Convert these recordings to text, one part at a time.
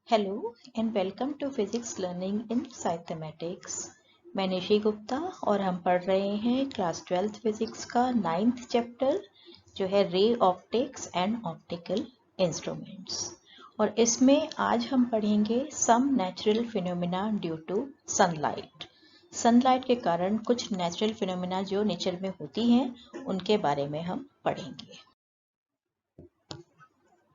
Hello and welcome to physics learning in साइथमेटिक्स। मैं निशी गुप्ता और हम पढ़ रहे हैं क्लास 12th फिजिक्स का 9th चैप्टर जो है ray optics and optical instruments. और इसमें आज हम पढ़ेंगे some natural phenomena due to sunlight. Sunlight के कारण कुछ नेचुरल फिनोमिना जो नेचर में होती हैं उनके बारे में हम पढ़ेंगे।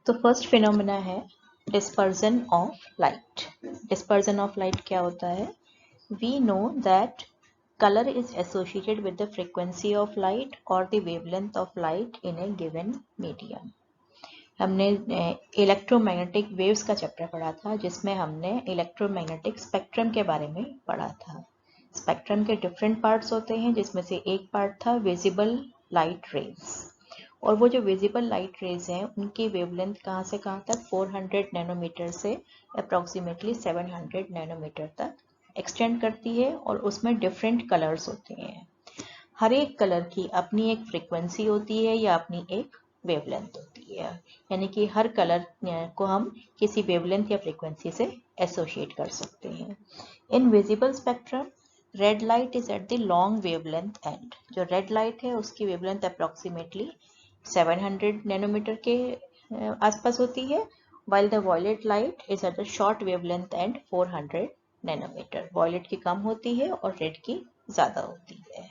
तो फर्स्ट फिनोमिना है dispersion of light. Dispersion of light क्या होता है? We know that color is associated with the frequency of light or the wavelength of light in a given medium. हमने इलेक्ट्रोमैग्नेटिक वेव्स का चैप्टर पढ़ा था जिसमें हमने इलेक्ट्रोमैग्नेटिक स्पेक्ट्रम के बारे में पढ़ा था। स्पेक्ट्रम के डिफरेंट पार्ट्स होते हैं जिसमें से एक पार्ट था विजिबल लाइट रेज, और वो जो विजिबल लाइट रेज हैं उनकी वेवलेंथ कहाँ से कहाँ तक 400 नैनोमीटर से अप्रॉक्सीमेटली 700 नैनोमीटर तक एक्सटेंड करती है, और उसमें डिफरेंट कलर्स होते हैं। हर एक कलर की अपनी एक फ्रीक्वेंसी होती है या अपनी एक वेवलेंथ होती है, यानी कि हर कलर को हम किसी वेवलेंथ या फ्रीक्वेंसी से एसोसिएट कर सकते हैं। In visible spectrum red light is at the long wavelength and. जो रेड लाइट है उसकी वेवलेंथ अप्रॉक्सीमेटली 700 नैनोमीटर के आसपास होती है, while the violet light is at the short wavelength and 400 nanometer. Violet की कम होती है और रेड की ज़्यादा होती है।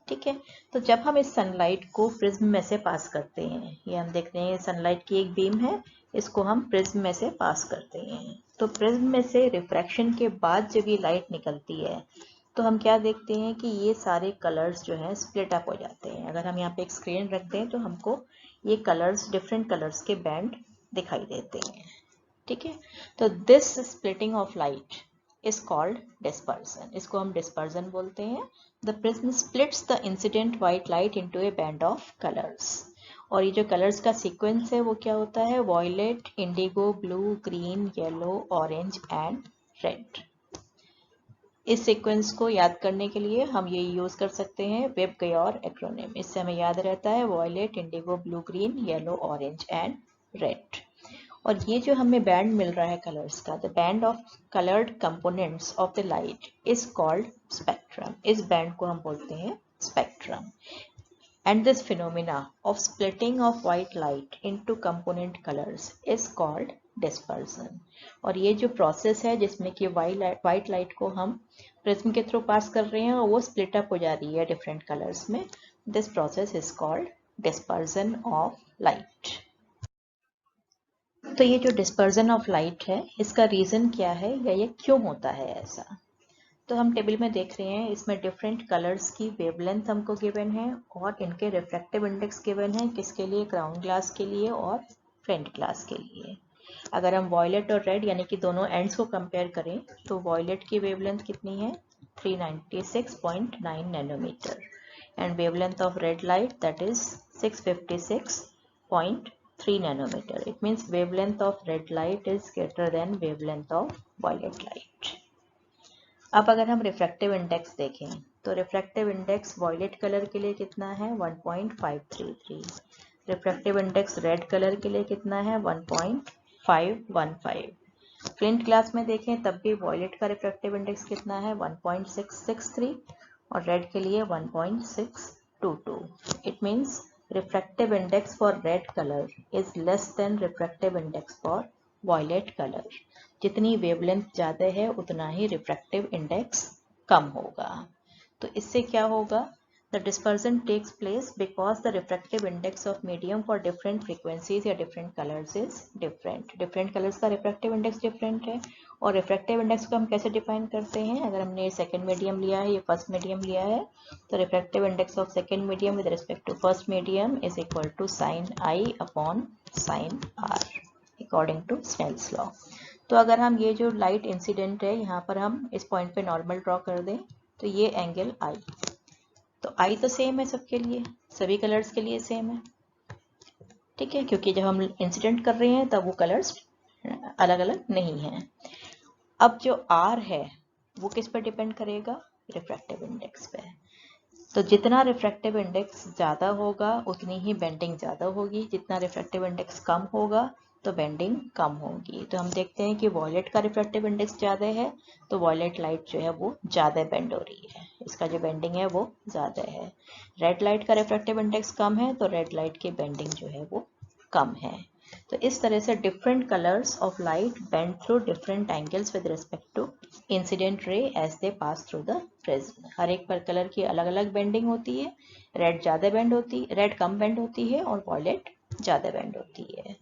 ठीक है, तो जब हम इस सनलाइट को प्रिज्म में से पास करते हैं, ये हम देख रहे हैं सनलाइट की एक बीम है, इसको हम प्रिज्म में से पास करते हैं, तो प्रिज्म में से रिफ्रैक्शन के बाद जब ये लाइट निकलती है तो हम क्या देखते हैं कि ये सारे कलर्स जो हैं स्प्लिट अप हो जाते हैं। अगर हम यहाँ पे एक स्क्रीन रखते हैं तो हमको ये कलर्स, डिफरेंट कलर्स के बैंड दिखाई देते हैं। ठीक है, तो this splitting of light is called dispersion. इसको हम डिस्पर्सन बोलते हैं। The prism splits the incident white light into A band of colours. और ये जो कलर्स का सीक्वेंस है वो क्या होता है? Violet, indigo, blue, green, yellow, orange and red. इस सीक्वेंस को याद करने के लिए हम ये यूज कर सकते हैं वेब गयोर एक्रोनिम। इससे हमें याद रहता है violet, indigo, blue, green, yellow, orange and red. और ये जो हमें बैंड मिल रहा है कलर्स का, the band of coloured components of the light is called spectrum. इस बैंड को हम बोलते हैं spectrum. And this phenomena of splitting of white light into component colors is called dispersion. और ये जो प्रोसेस है जिसमें कि वाइट लाइट को हम प्रिज्म के थ्रू पास कर रहे हैं और वो स्प्लिट अप हो जा रही है डिफरेंट कलर्स में, this process is called dispersion of light. तो ये जो डिस्पर्जन ऑफ लाइट है इसका रीजन क्या है या ये क्यों होता है ऐसा? तो हम टेबल में देख रहे हैं, इसमें डिफरेंट कलर्स की वेवलेंथ हमको गिवन है और इनके रिफ्रैक्टिव इंडेक्स गिवन है। किसके लिए? ग्राउंड ग्लास के लिए और फ्रंट ग्लास के लिए। अगर हम वॉयलेट और रेड यानी कि दोनों एंड्स को कंपेयर करें तो वॉयलेट की वेवलेंथ कितनी है? 396.9 nanometer and wavelength of red light that is 656.3 nanometer. It means wavelength of red light is greater than wavelength of violet light. अब अगर हम रिफ्रैक्टिव इंडेक्स देखें तो रिफ्रैक्टिव इंडेक्स वॉयलेट कलर के लिए कितना है? 1.533। रिफ्रैक्टिव इंडेक्स रेड कलर के लिए कितना है? 1.515। फ्लिंट ग्लास में देखें तब भी वॉयलेट का रिफ्रैक्टिव इंडेक्स कितना है? 1.663 और रेड के लिए 1.622। It means refractive index for red color is less than refractive index for violet color. जितनी वेवलेंथ ज़्यादा है उतना ही रिफ्रैक्टिव इंडेक्स कम होगा। तो इससे क्या होगा? The dispersion takes place because the refractive index of medium for different frequencies या different colours is different. Different colours का रिफ्रैक्टिव इंडेक्स डिफरेंट है। और रिफ्रैक्टिव इंडेक्स को हम कैसे डिफाइन करते हैं? अगर हमने सेकेंड मीडियम लिया है या फर्स्ट मीडियम लिया है तो refractive index of second medium with respect to first medium is equal to sine i upon sine r according to Snell's law. तो अगर हम ये जो लाइट इंसिडेंट है यहाँ पर हम इस पॉइंट पे नॉर्मल ड्रॉ कर दें तो ये एंगल आई, तो आई तो सेम है सबके लिए, सभी कलर्स के लिए सेम है। ठीक है, क्योंकि जब हम इंसिडेंट कर रहे हैं तब वो कलर्स अलग अलग नहीं हैं। अब जो आर है वो किस पर डिपेंड करेगा? रिफ्रैक्टिव इंडेक्स पे। तो जितना रिफ्रैक्टिव इंडेक्स ज़्यादा होगा उतनी ही बेंडिंग ज़्यादा होगी, जितना रिफ्रैक्टिव इंडेक्स कम होगा तो बेंडिंग कम होगी। तो हम देखते हैं कि वॉयलेट का रिफ्रैक्टिव इंडेक्स ज़्यादा है तो वॉयलेट लाइट जो है वो ज़्यादा बेंड हो रही है, इसका जो बेंडिंग है वो ज़्यादा है। रेड लाइट का रिफ्रैक्टिव इंडेक्स कम है तो रेड लाइट की बेंडिंग जो है वो कम है। तो इस तरह से different colours of light bend through different angles with respect to incident ray as they pass through the prism. हर एक पर कलर की अलग अलग बेंडिंग होती है। रेड ज़्यादा बेंड होती, रेड कम बेंड होती है और वॉयलेट ज़्यादा बेंड होती है।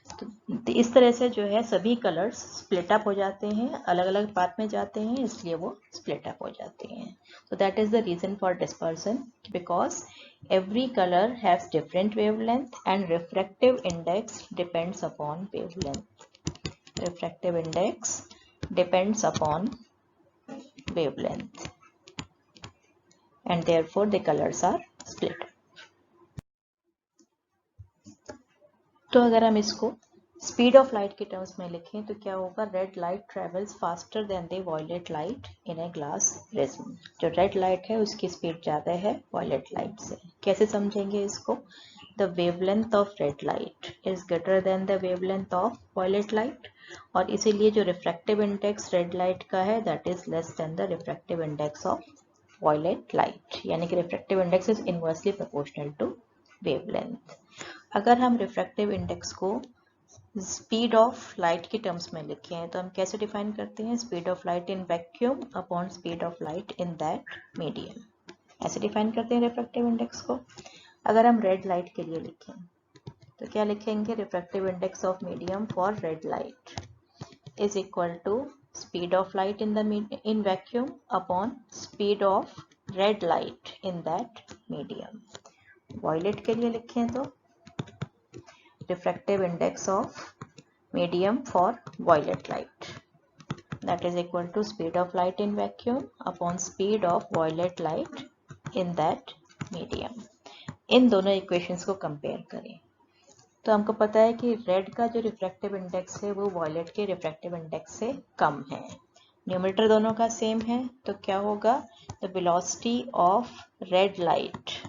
तो इस तरह से जो है सभी कलर्स स्प्लिट अप हो जाते हैं, अलग अलग पाथ में जाते हैं, इसलिए वो स्प्लिट अप हो जाते हैं। तो that is the reason for dispersion, because every color has different wavelength and refractive index depends upon wavelength. Refractive index depends upon wavelength and therefore the colors are split. तो अगर हम इसको speed of light के terms में लिखें तो क्या होगा, red light travels faster than the violet light in a glass prism. जो रेड लाइट है उसकी स्पीड ज़्यादा है वॉयलेट लाइट से। कैसे समझेंगे इसको, the wavelength of red light is greater than the wavelength of violet light, और इसीलिए जो रिफ्रैक्टिव इंडेक्स रेड लाइट का है that is less than the refractive index of violet light, यानी कि refractive index is inversely proportional to wavelength. अगर हम refractive index को स्पीड ऑफ लाइट के टर्म्स में लिखे हैं तो हम कैसे डिफाइन करते हैं, speed of light in vacuum upon speed of light in that medium, ऐसे डिफाइन करते हैं रिफ्रैक्टिव इंडेक्स को। अगर हम रेड लाइट के लिए लिखें तो क्या लिखेंगे, refractive index of medium for red light is equal to speed of light in vacuum upon speed of red light in that medium. Violet के लिए लिखें तो refractive index of medium for violet light that is equal to speed of light in vacuum upon speed of violet light in that medium। इन दोनों equations को compare करें तो हमको पता है कि रेड का जो रिफ्रैक्टिव इंडेक्स है वो वॉयलेट के रिफ्रैक्टिव इंडेक्स से कम है। न्यूमरेटर दोनों का सेम है तो क्या होगा, the velocity of red light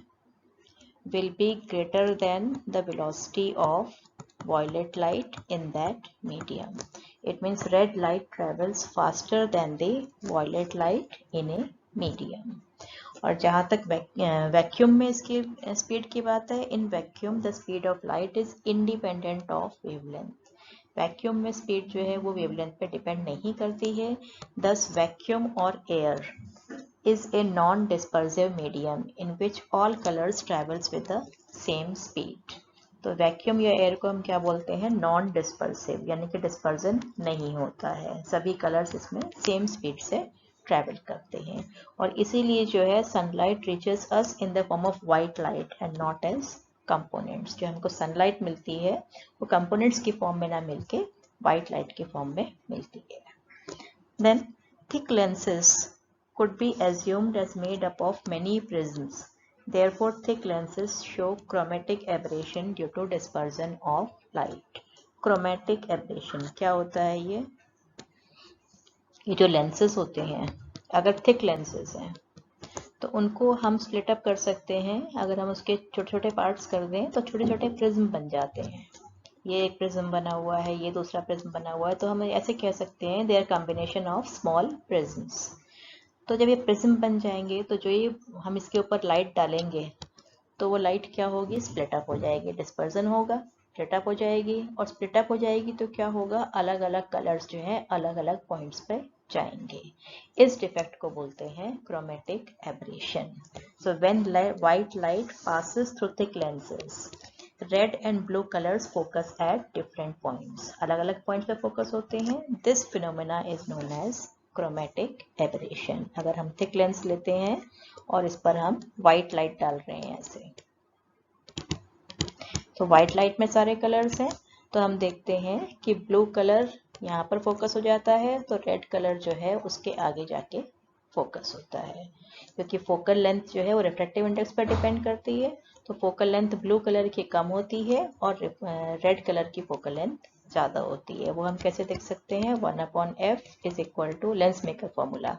will be greater than the velocity of violet light in that medium. It means red light travels faster than the violet light in a medium. और जहाँ तक vacuum में इसकी speed की बात है, in vacuum the speed of light is independent of wavelength. Vacuum में speed जो है वो वेवलेंथ पे डिपेंड नहीं करती है। दस वैक्यूम और air is a non-dispersive medium in which all colors travels with the same speed। तो वैक्यूम या एयर को हम क्या बोलते हैं, नॉन डिस्पर्सिव, यानी कि डिस्पर्जन नहीं होता है, सभी कलर्स इसमें सेम स्पीड से ट्रैवल करते हैं। और इसीलिए जो है sunlight reaches us in the form of white light and not as components. जो हमको सनलाइट मिलती है वो कंपोनेंट्स की फॉर्म में ना मिलके वाइट लाइट की फॉर्म में मिलती है। Then thick lenses could be assumed as made up of many prisms. Therefore, thick lenses show chromatic aberration due to dispersion of light. Chromatic aberration क्या होता है ये जो lenses होते हैं, अगर thick lenses हैं तो उनको हम split up कर सकते हैं। अगर हम उसके छोटे छोटे parts कर दें तो छोटे छोटे prism बन जाते हैं। ये एक प्रिज्म बना हुआ है, ये दूसरा प्रिज्म बना हुआ है, तो हम ऐसे कह सकते हैं they are combination of small prisms। तो जब ये प्रिज्म बन जाएंगे तो जो ये हम इसके ऊपर लाइट डालेंगे तो वो लाइट क्या होगी, स्प्लिट अप हो जाएगी, डिस्पर्जन होगा, स्प्लिट अप हो जाएगी। और स्प्लिट अप हो जाएगी तो क्या होगा, अलग अलग कलर्स जो हैं अलग अलग पॉइंट्स पे जाएंगे। इस डिफेक्ट को बोलते हैं chromatic aberration. So when white light passes through thick lenses, red and blue colours focus at different points, अलग अलग पॉइंट्स पे फोकस होते हैं। This phenomena is known as chromatic aberration. अगर हम थिक लेंस लेते हैं और इस पर हम व्हाइट लाइट डाल रहे हैं ऐसे, तो व्हाइट लाइट में सारे कलर्स हैं, तो हम देखते हैं कि ब्लू कलर यहाँ पर फोकस हो जाता है तो रेड कलर जो है उसके आगे जाके फोकस होता है, क्योंकि फोकल लेंथ जो है वो रिफ्रैक्टिव इंडेक्स पर डिपेंड करती है। तो फोकल लेंथ ब्लू कलर की कम होती है और रेड कलर की फोकल लेंथ ज़्यादा होती है। वो हम कैसे देख सकते हैं, 1/f is equal to lens maker formula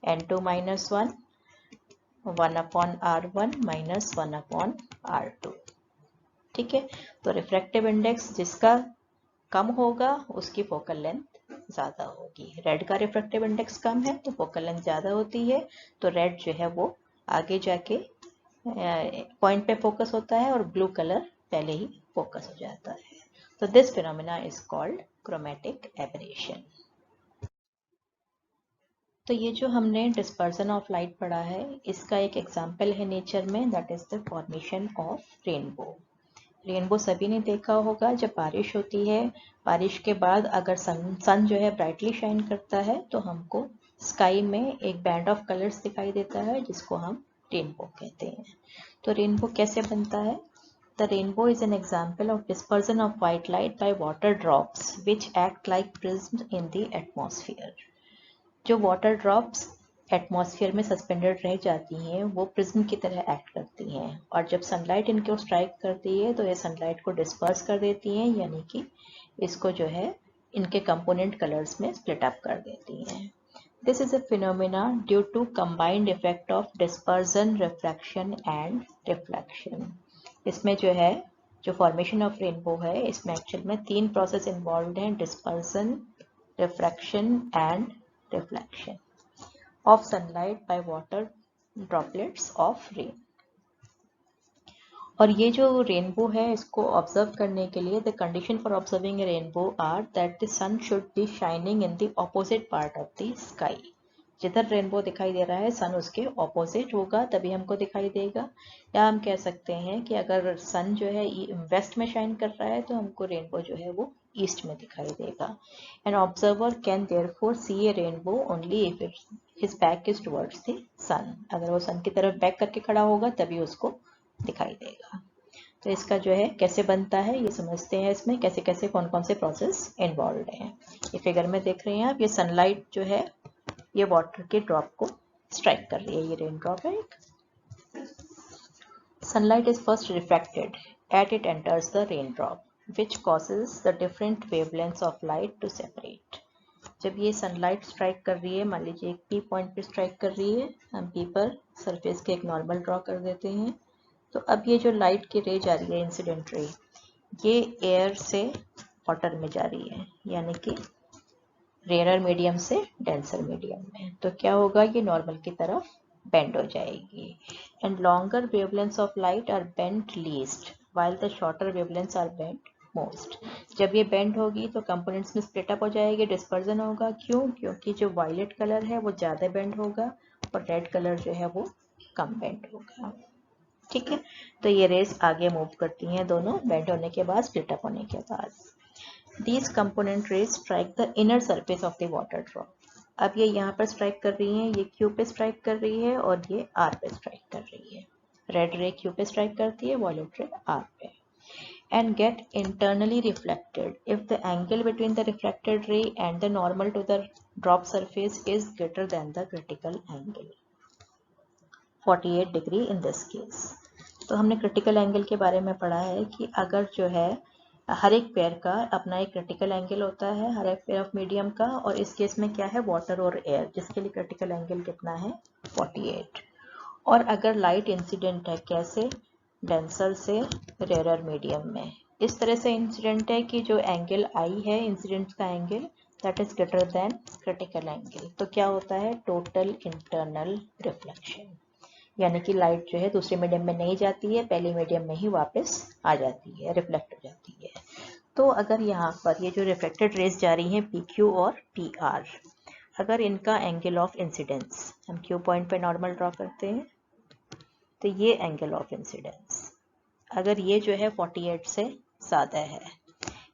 n2 - 1 1/r1 - 1/r2। ठीक है, तो रिफ्रैक्टिव इंडेक्स जिसका कम होगा उसकी फोकल लेंथ ज़्यादा होगी। रेड का रिफ्रैक्टिव इंडेक्स कम है तो फोकल लेंथ ज़्यादा होती है, तो रेड जो है वो आगे जाके पॉइंट पे फोकस होता है और ब्लू कलर पहले ही फोकस हो जाता है। तो this phenomena is called chromatic aberration. तो ये जो हमने डिस्पर्सन ऑफ लाइट पढ़ा है, इसका एक एग्जाम्पल है नेचर में, that is the formation of rainbow. Rainbow सभी ने देखा होगा, जब बारिश होती है, बारिश के बाद अगर सन जो है ब्राइटली शाइन करता है तो हमको स्काई में एक बैंड ऑफ कलर्स दिखाई देता है जिसको हम रेनबो कहते हैं। तो रेनबो कैसे बनता है? The rainbow is an example of dispersion of white light by water drops which act like prism in the atmosphere. जो वाटर ड्रॉप्स एटमॉस्फेयर में सस्पेंडेड रह जाती हैं वो प्रिज्म की तरह एक्ट करती हैं, और जब सनलाइट इनको स्ट्राइक करती है तो ये सनलाइट को डिस्पर्स कर देती हैं, यानी कि इसको जो है इनके कंपोनेंट कलर्स में स्प्लिट अप कर देती हैं। This is a phenomena due to combined effect of dispersion, refraction and reflection. इसमें जो है जो फॉर्मेशन ऑफ रेनबो है, इसमें एक्चुअल में 3 प्रोसेस इन्वॉल्व हैं, dispersion, refraction and reflection of sunlight by water droplets of rain। और ये जो रेनबो है इसको ऑब्जर्व करने के लिए the condition for observing a rainbow are that the sun should be shining in the opposite part of the sky. जिधर rainbow दिखाई दे रहा है सन उसके ऑपोजिट होगा तभी हमको दिखाई देगा। या हम कह सकते हैं कि अगर सन जो है वेस्ट में शाइन कर रहा है तो हमको रेनबो जो है वो ईस्ट में दिखाई देगा। An observer can therefore see a rainbow only if his back is towards the sun. अगर वो सन की तरफ बैक करके खड़ा होगा तभी उसको दिखाई देगा। तो इसका जो है कैसे बनता है ये समझते हैं, इसमें कैसे कैसे कौन कौन से प्रोसेस इन्वॉल्व हैं। ये फिगर में देख रहे हैं आप, ये सनलाइट जो है ये वाटर के ड्रॉप को स्ट्राइक कर रही है, ये रेन ड्रॉप है एक। Sunlight is first refracted at it enters the rain drop which causes the different wavelengths of light to separate। जब ये सनलाइट स्ट्राइक कर रही है, मान लीजिए एक पी पॉइंट पे स्ट्राइक कर रही है, हम पी पर सरफेस के एक नॉर्मल ड्रॉ कर देते हैं। तो अब ये जो लाइट की रे जा रही है, इंसिडेंट रे, ये एयर से वाटर में जा रही है, यानी कि रेयर मीडियम से डेंसर मीडियम में। तो क्या होगा, ये नॉर्मल की तरफ बेंड हो जाएगी। And longer wavelengths of light are bent least while the shorter wavelengths are bent most। जब ये बेंड होगी तो कंपोनेंट्स में स्प्लिट अप हो जाएगी, डिस्पर्जन होगा। क्यों? क्योंकि जो वायलेट कलर है वो ज़्यादा बेंड होगा और रेड कलर जो है वो कम बेंड होगा। ठीक है, तो ये रेस आगे मूव करती हैं दोनों बेंड होने के बाद, स्प्लिट अप होने के बाद। These component rays strike the inner surface of the water drop। अब ये यहाँ पर स्ट्राइक कर रही हैं, ये Q पे स्ट्राइक कर रही है और ये R पे स्ट्राइक कर रही है। रेड रे Q पे स्ट्राइक करती है, वॉयलेट रे R पे। And get internally reflected if the angle between the refracted ray and the normal to the drop surface is greater than the critical angle 48 degree in this case। तो हमने critical angle के बारे में पढ़ा है कि अगर जो है हर एक पेयर का अपना एक क्रिटिकल एंगल होता है, हर एक पेयर ऑफ मीडियम का, और इस केस में क्या है, वाटर और एयर, जिसके लिए क्रिटिकल एंगल कितना है, 48। और अगर लाइट इंसिडेंट है, कैसे, डेंसर से रेयर मीडियम में, इस तरह से इंसिडेंट है कि जो एंगल आई है इंसिडेंट का angle that is greater than critical angle, तो क्या होता है, टोटल इंटरनल रिफ्लेक्शन। यानी कि लाइट जो है दूसरे मीडियम में नहीं जाती है, पहले मीडियम में ही वापस आ जाती है, रिफ्लेक्ट हो जाती है। तो अगर यहाँ पर ये जो रिफ्लेक्टेड रेज जा रही हैं PQ और PR, अगर इनका एंगल ऑफ इंसिडेंस, हम Q पॉइंट पे नॉर्मल ड्रॉ करते हैं, तो ये एंगल ऑफ इंसिडेंस अगर ये जो है 48 से ज़्यादा है,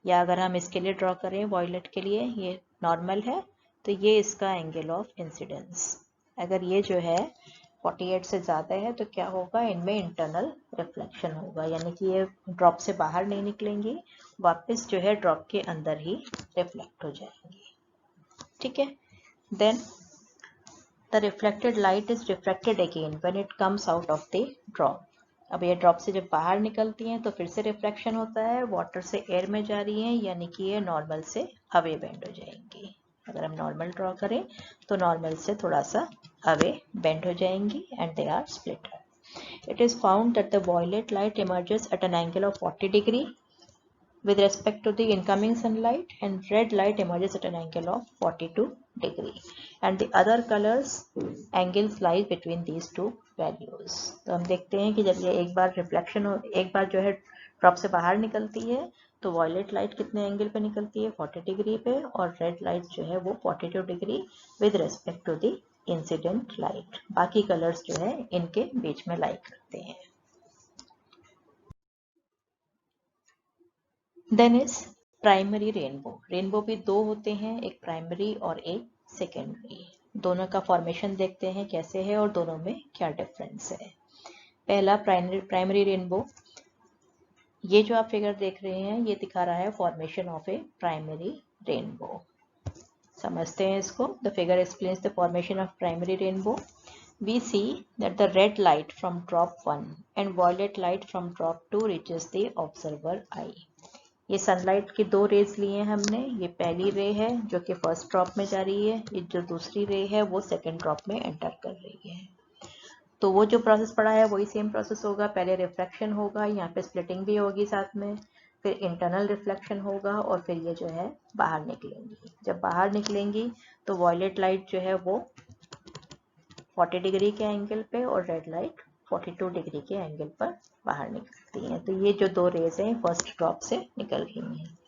या अगर हम इसके लिए ड्रॉ करें वॉयलेट के लिए, ये नॉर्मल है, तो ये इसका एंगल ऑफ इंसिडेंस, अगर ये जो है 48 से ज़्यादा है तो क्या होगा, इनमें इंटरनल रिफ्लेक्शन होगा, यानी कि ये ड्रॉप से बाहर नहीं निकलेंगी, वापस जो है ड्रॉप के अंदर ही रिफ्लेक्ट हो जाएंगी। ठीक है, then the reflected light is reflected again when it comes out of the drop. अब ये ड्रॉप से जब बाहर निकलती हैं तो फिर से रिफ्लेक्शन होता है, वाटर से एयर में जा रही हैं, यानी कि ये नॉर्मल से अवे बेंड हो जाएंगी। अगर हम नॉर्मल ड्रॉ करें तो नॉर्मल से थोड़ा सा अवे बेंड हो जाएंगी and they are split up. It is found that the violet light emerges at an angle of 40 degree with respect to the incoming sunlight, and red light emerges at an angle of 42 degree, and the other colors angles lies between these two values. तो हम देखते हैं कि जब ये एक बार reflection हो, एक बार जो है ड्रॉप से बाहर निकलती है तो वॉयलेट लाइट कितने एंगल पे निकलती है, 40 डिग्री पे, और रेड लाइट जो है वो 42 degree with respect to the incident light. बाकी कलर्स जो है इनके बीच में लाई करते हैं. Then is primary rainbow. Rainbow भी दो होते हैं, एक प्राइमरी और एक सेकेंडरी. दोनों का फॉर्मेशन देखते हैं कैसे है और दोनों में क्या डिफरेंस है. पहला प्राइमरी रेनबो, ये जो आप फिगर देख रहे हैं ये दिखा रहा है formation of A primary rainbow. समझते हैं इसको. The figure explains the formation of primary rainbow. We see that the red light from drop 1 and violet light from drop 2 reaches the observer eye. ये सनलाइट की दो raise लिए हैं हमने. ये पहली रे है जो कि फर्स्ट ड्रॉप में जा रही है, ये जो दूसरी रे है वो सेकंड ड्रॉप में एंटर कर रही है. तो वो जो प्रोसेस पड़ा है वही सेम प्रोसेस होगा. पहले रिफ्रैक्शन होगा, यहाँ पे स्प्लिटिंग भी होगी साथ में, फिर इंटरनल रिफ्लेक्शन होगा और फिर ये जो है बाहर निकलेंगी. जब बाहर निकलेंगी तो वॉयलेट लाइट जो है वो 40 डिग्री के एंगल पे और रेड लाइट 42 डिग्री के एंगल पर बाहर निकलती हैं. तो ये जो दो रेज हैं फर्स्ट ड्रॉप से निकल रही हैं.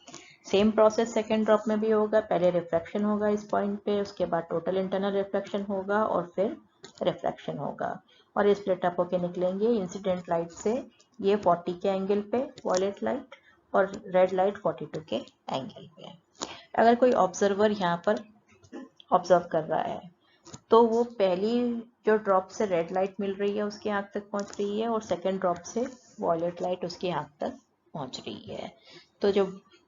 सेम प्रोसेस सेकेंड ड्रॉप में भी होगा. पहले रिफ्रैक्शन होगा इस पॉइंट पे, उसके बाद टोटल इंटरनल रिफ्लेक्शन होगा और फिर रिफ्रैक्शन होगा और ये स्प्लिट अप होके निकलेंगे इंसिडेंट लाइट से. ये 40 के एंगल पे वॉयलेट लाइट और रेड लाइट 42 के एंगल पे. अगर कोई ऑब्जर्वर यहाँ पर ऑब्जर्व कर रहा है तो वो पहली जो ड्रॉप से रेड लाइट मिल रही है उसकी आंख तक पहुंच रही है और सेकंड ड्रॉप से वॉयलेट लाइट उसकी आंख तक पहुंच रही है. तो जो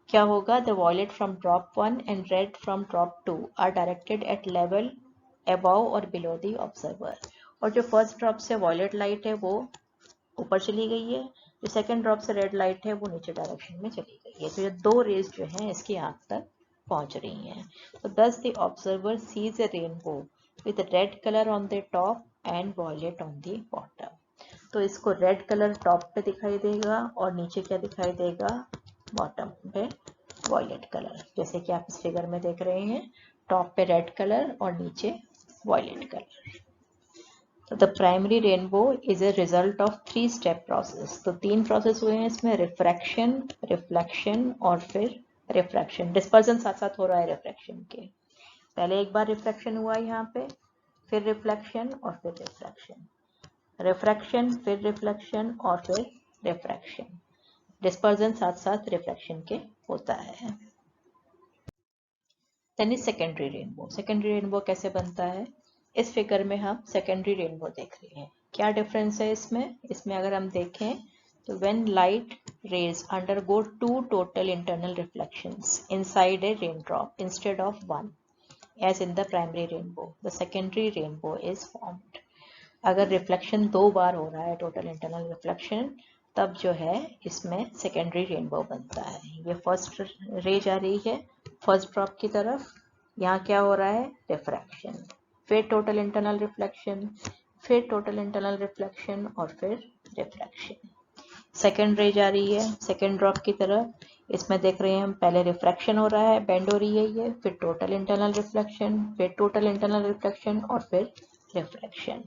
क्या होगा, the violet from drop 1 and red from drop 2 are directed at level above और बिलो द ऑब्जर्वर. और जो फर्स्ट ड्रॉप से वॉयलेट लाइट है वो ऊपर चली गई है, जो सेकंड ड्रॉप से रेड लाइट है वो नीचे डायरेक्शन में चली गई है. तो ये दो रेज जो हैं इसकी आंख तक पहुंच रही हैं. तो thus the observer sees a rainbow with red color on the top and violet on the bottom. तो इसको रेड कलर टॉप पे दिखाई देगा और नीचे क्या दिखाई देगा, बॉटम पे वॉयलेट कलर. जैसे कि आप इस फिगर में देख रहे हैं, टॉप पे रेड कलर और नीचे वॉयलेट कलर. तो the primary rainbow is a result of 3 step process. तो 3 प्रोसेस हुए हैं इसमें, रिफ्रैक्शन, रिफ्लेक्शन और फिर रिफ्रैक्शन. डिस्पर्जन साथ साथ हो रहा है रिफ्रैक्शन के. पहले एक बार रिफ्रैक्शन हुआ यहाँ पे, फिर रिफ्लेक्शन और फिर रिफ्रैक्शन, रिफ्रैक्शन फिर रिफ्लेक्शन और फिर रिफ्रैक्शन. डिस्पर्जन साथ साथ रिफ्रैक्शन के होता है. Then is secondary rainbow. Secondary rainbow कैसे बनता है, इस फिगर में हम सेकेंडरी रेनबो देख रहे हैं. क्या डिफरेंस है इसमें, इसमें अगर हम देखें तो when light rays undergo 2 total internal reflections inside a raindrop instead of one, as in the primary rainbow, the secondary rainbow is formed. अगर रिफ्लेक्शन 2 बार हो रहा है, टोटल इंटरनल रिफ्लेक्शन, तब जो है इसमें सेकेंडरी रेनबो बनता है. ये फर्स्ट रे जा रही है फर्स्ट ड्रॉप की तरफ, यहाँ क्या हो रहा है, रिफ्रैक्शन, फिर टोटल इंटरनल रिफ्लेक्शन, फिर टोटल इंटरनल रिफ्लेक्शन और फिर रिफ्रैक्शन. सेकेंड रे जा रही है सेकेंड ड्रॉप की तरफ, इसमें देख रहे हैं हम पहले रिफ्रैक्शन हो रहा है, बेंड हो रही है ये, फिर टोटल इंटरनल रिफ्लेक्शन, फिर टोटल इंटरनल रिफ्लेक्शन और फिर रिफ्रैक्शन.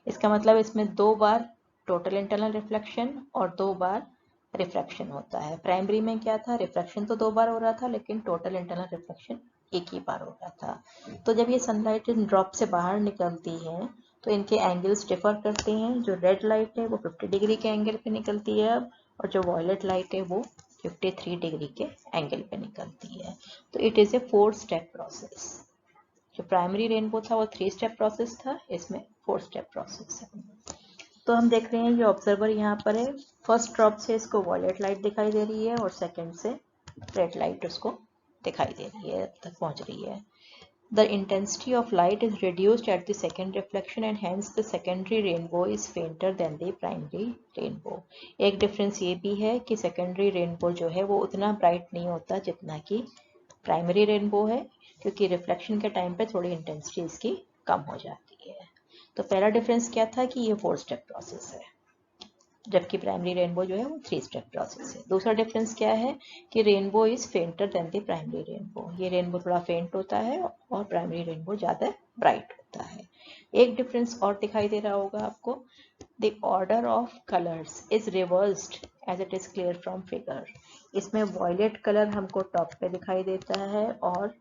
इसका मतलब इसमें 2 बार टोटल इंटरनल रिफ्लेक्शन और 2 बार रिफ्रैक्शन होता है. प्राइमरी में क्या था, रिफ्रैक्शन तो 2 बार हो रहा था लेकिन टोटल इंटरनल रिफ्लेक्शन एक ही बार हो रहा था. तो जब ये सनलाइट इन ड्रॉप से बाहर निकलती है तो इनके एंगल्स डिफर करते हैं. जो रेड लाइट है वो 50 डिग्री के एंगल पे निकलती है अब, और जो वॉयलेट लाइट है वो 53 डिग्री के एंगल पे निकलती है. तो it is a 4 step process. जो प्राइमरी रेनबो था वो 3 स्टेप प्रोसेस था, इसमें 4 स्टेप प्रोसेस है. तो हम देख रहे हैं ये ऑब्जर्वर यहाँ पर है, फर्स्ट ड्रॉप से इसको वॉयलेट लाइट दिखाई दे रही है और सेकेंड से रेड लाइट उसको दिखाई दे रही है, तक पहुँच रही है. The intensity of light is reduced at the second reflection and hence the secondary rainbow is fainter than the primary rainbow. एक डिफरेंस ये भी है कि secondary rainbow जो है वो उतना ब्राइट नहीं होता जितना कि primary rainbow है, क्योंकि रिफ्लेक्शन के टाइम पे थोड़ी इंटेंसिटी इसकी कम हो जाती है. तो पहला डिफरेंस क्या था कि ये 4 स्टेप प्रोसेस है. जबकि प्राइमरी रेनबो जो है वो 3 स्टेप प्रोसेस है। दूसरा डिफरेंस क्या है कि rainbow is fainter than the primary rainbow, ये रेनबो थोड़ा फेंट होता है और प्राइमरी रेनबो ज़्यादा ब्राइट होता है। एक डिफरेंस और दिखाई दे रहा होगा आपको, the order of colours is reversed as it is clear from figure. इसमें वॉयलेट कलर हमको टॉप पे दिखाई देता है और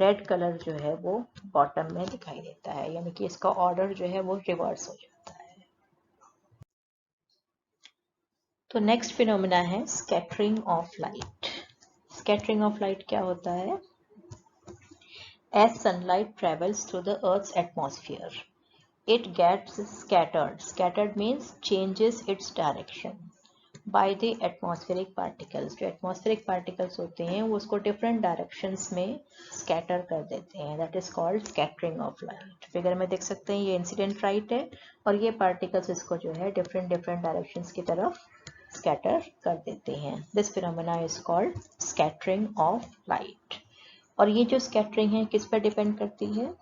रेड कलर जो है वो बॉटम में दिखाई देता है, यानी कि इसका ऑर्डर जो है वो रिवर्स हो जाता है। तो नेक्स्ट फिनोमेना है scattering of light. Scattering of light क्या होता है? As sunlight travels through the earth's atmosphere it gets scattered. Scattered means changes its direction by the atmospheric particles. जो atmospheric particles होते हैं वो उसको different directions में scatter कर देते हैं, that is called scattering of light. Figure में देख सकते हैं ये incident light है और ये particles इसको जो है different directions की तरफ scatter कर देते हैं. This phenomena is called scattering of light. और ये जो scattering है किस पर डिपेंड करती है?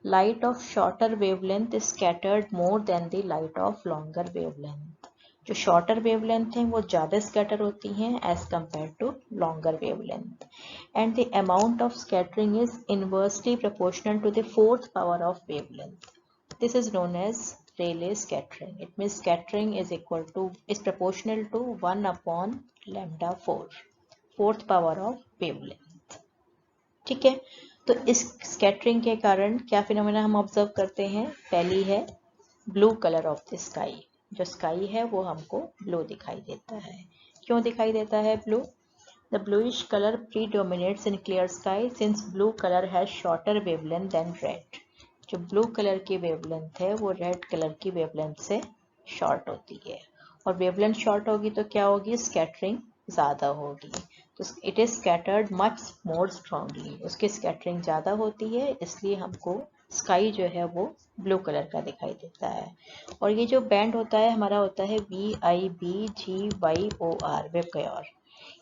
Light of shorter wavelength is scattered more than the light of longer wavelength. जो shorter wavelength हैं वो ज़्यादा scatter होती हैं as compared to longer wavelength. And the amount of scattering is inversely proportional to the fourth power of wavelength. This is known as Rayleigh scattering. It means scattering is proportional to 1 upon lambda 4, fourth power of wavelength. ठीक है, तो इस scattering के कारण क्या phenomena हम observe करते हैं? पहली है blue colour of the sky. जो स्काई है वो हमको ब्लू दिखाई देता है। क्यों दिखाई देता है blue? The bluish colour predominates in clear sky since blue colour has shorter wavelength than red. जो ब्लू कलर की वेवलेंथ है वो रेड कलर की वेवलेंथ से शॉर्ट होती है और वेवलेंथ शॉर्ट होगी तो क्या होगी? स्कैटरिंग ज़्यादा होगी। तो it is scattered much more strongly, उसकी स्कैटरिंग ज़्यादा होती है, इसलिए हमको स्काई जो है वो ब्लू कलर का दिखाई देता है। और ये जो बैंड होता है हमारा होता है VIBGYOR, वेबगयोर,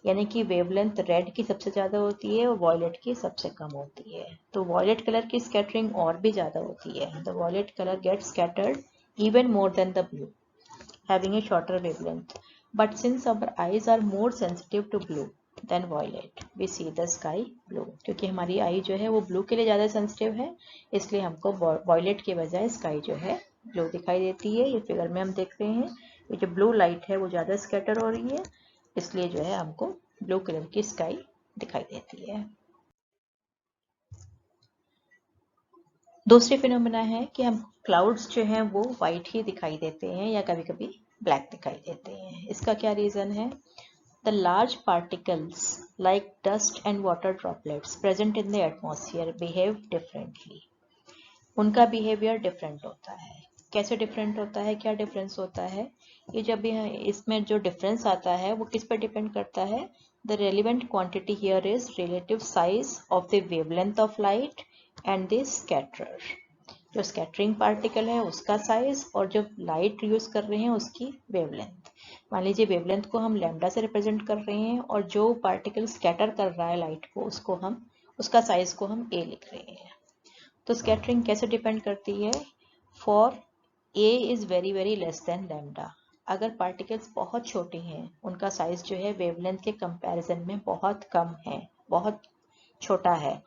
यानी कि वेवलेंथ रेड की सबसे ज़्यादा होती है और वॉयलेट की सबसे कम होती है। तो वॉयलेट कलर की स्कैटरिंग और भी ज़्यादा होती है। The violet colour gets scattered even more than the blue, having a shorter wavelength. But since our eyes are more sensitive to blue than violet, we see the sky blue. क्योंकि हमारी आई जो है वो ब्लू के लिए ज़्यादा sensitive है, इसलिए हमको वॉयलेट के बजाय स्काई जो है ब्लू दिखाई देती है। ये फिगर में हम देख रहे हैं ये जो ब्लू लाइट है वो ज़्यादा स्कैटर हो रही है, इसलिए जो है हमको ब्लू कलर की स्काई दिखाई देती है। दूसरी फिनोमेना है कि हम क्लाउड्स जो हैं वो वाइट ही दिखाई देते हैं या कभी कभी ब्लैक दिखाई देते हैं। इसका क्या रीज़न है? The large particles like dust and water droplets present in the atmosphere behave differently. उनका बिहेवियर डिफरेंट होता है। कैसे डिफरेंट होता है? क्या डिफरेंस होता है? ये जब इसमें जो डिफरेंस आता है वो किस पर डिपेंड करता है? The relevant quantity here is relative size of the wavelength of light and the scatterer. जो स्कैटरिंग पार्टिकल है उसका साइज और जो लाइट यूज कर रहे हैं उसकी वेवलेंथ। मान लीजिए वेवलेंथ को हम लैम्डा से रिप्रेजेंट कर रहे हैं और जो पार्टिकल स्कैटर कर रहा है लाइट को उसका साइज को हम ए लिख रहे हैं। तो स्कैटरिंग कैसे डिपेंड करती है? For a is very very less than lambda. अगर पार्टिकल्स बहुत छोटे हैं, उनका साइज जो है वेवलेंथ के कंपैरिजन में बहुत कम है, बहुत छोटा है,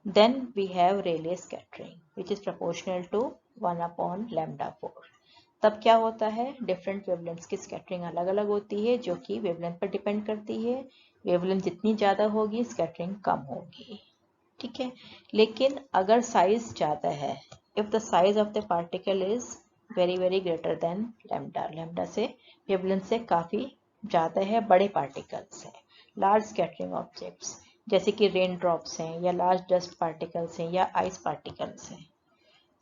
then we have Rayleigh scattering which is proportional to 1 upon lambda 4. तब क्या होता है? डिफरेंट वेवलेंथ्स की स्कैटरिंग अलग अलग होती है जो कि वेवलेंथ पर डिपेंड करती है। वेवलेंथ जितनी ज़्यादा होगी स्कैटरिंग कम होगी, ठीक है। लेकिन अगर साइज ज़्यादा है, if the size of the particle is very very greater than lambda, lambda से वेवलेंथ से काफ़ी ज़्यादा है, बड़े पार्टिकल्स हैं, लार्ज स्कैटरिंग ऑब्जेक्ट्स जैसे कि रेन ड्रॉप्स हैं या लार्ज डस्ट पार्टिकल्स हैं या आइस पार्टिकल्स हैं,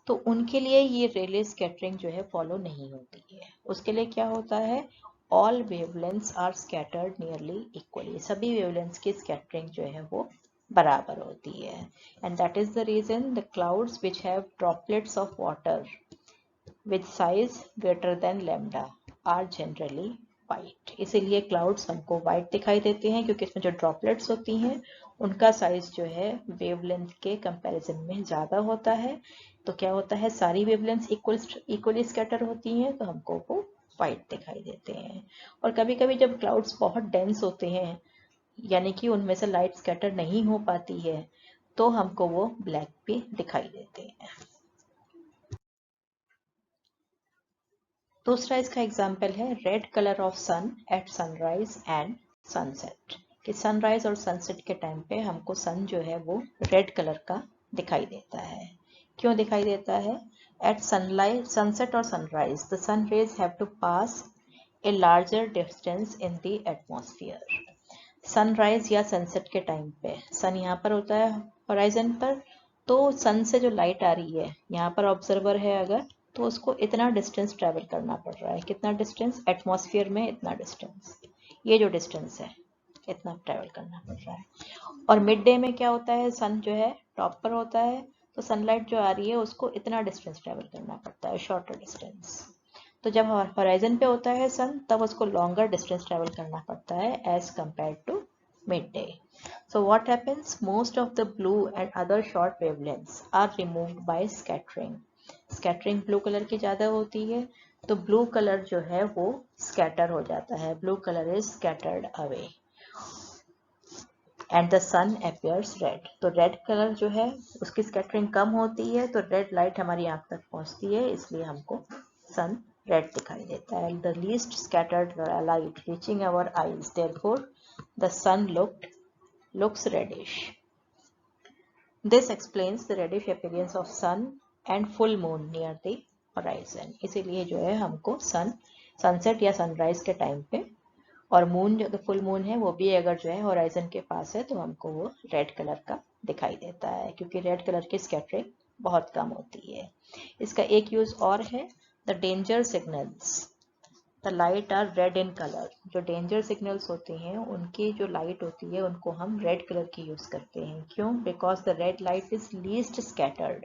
तो उनके लिए ये रेले स्कैटरिंग जो है फॉलो नहीं होती है। उसके लिए क्या होता है? All wavelengths are scattered nearly equally. सभी वेवलेंथ्स की स्कैटरिंग जो है वो बराबर होती है। And that is the reason the clouds which have droplets of water with size greater than lambda are generally white. इसीलिए क्लाउड्स हमको वाइट दिखाई देते हैं क्योंकि इसमें जो ड्रॉपलेट्स होती हैं उनका साइज जो है वेवलेंथ के कंपैरिजन में ज़्यादा होता है। तो क्या होता है? सारी वेवलेंथ्स इक्वली स्कैटर होती हैं तो हमको वो वाइट दिखाई देते हैं। और कभी कभी जब क्लाउड्स बहुत डेंस होते हैं, यानी कि उनमें से लाइट स्कैटर नहीं हो पाती है, तो हमको वो ब्लैक भी दिखाई देते हैं। दूसरा इसका एग्जाम्पल है red colour of sun at sunrise and sunset, कि सनराइज और सनसेट के टाइम पे हमको सन जो है वो रेड कलर का दिखाई देता है। क्यों दिखाई देता है? एट सनलाइट, सनसेट और sunrise the sun rays have to pass a larger distance in the atmosphere. Sunrise या सनसेट के टाइम पे सन यहाँ पर होता है होराइजन पर, तो सन से जो लाइट आ रही है, यहाँ पर ऑब्जर्वर है अगर, तो उसको इतना डिस्टेंस ट्रेवल करना पड़ रहा है। कितना डिस्टेंस? एटमॉस्फेयर में इतना डिस्टेंस, ये जो डिस्टेंस है इतना ट्रेवल करना पड़ रहा है। और मिड डे में क्या होता है, सन जो है टॉप पर होता है, तो सनलाइट जो आ रही है उसको इतना डिस्टेंस ट्रेवल करना पड़ता है, शॉर्टर डिस्टेंस। तो जब होराइजन पे होता है सन, तब उसको लॉन्गर डिस्टेंस ट्रेवल करना पड़ता है as compare to mid day. So what happens? Most of the blue and other short wavelengths are removed by scattering. Scattering blue colour की ज़्यादा होती है, तो blue कलर जो है वो scatter हो जाता है, blue color is scattered away and the sun appears red. तो red कलर जो है उसकी scattering कम होती है, तो red light हमारी आँख तक पहुँचती है, इसलिए हमको sun red दिखाई देता है। The least scattered light reaching our eyes, therefore the sun looks reddish. This explains the reddish appearance of sun and full moon near the horizon. इसीलिए जो है हमको सनसेट या सनराइज के टाइम पे, और मून जो फुल मून है वो भी अगर जो है होराइजन के पास है, तो हमको वो रेड कलर का दिखाई देता है, क्योंकि रेड कलर की स्कैटरिंग बहुत कम होती है। इसका एक यूज और है, the danger signals the light are red in colour. जो डेंजर सिग्नल्स होते हैं उनकी जो लाइट होती है उनको हम रेड कलर की यूज करते हैं। क्यों? Because the red light is least scattered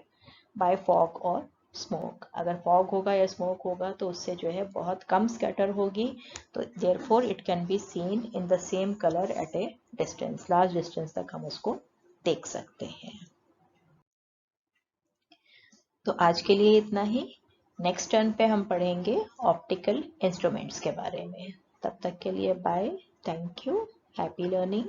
by fog और स्मोक। अगर फॉग होगा या स्मोक होगा तो उससे जो है बहुत कम स्कैटर होगी, तो therefore it can be seen in the same colour at a distance, large distance तक हम उसको देख सकते हैं। तो आज के लिए इतना ही। नेक्स्ट टर्न पे हम पढ़ेंगे ऑप्टिकल इंस्ट्रूमेंट्स के बारे में। तब तक के लिए bye, thank you, happy learning.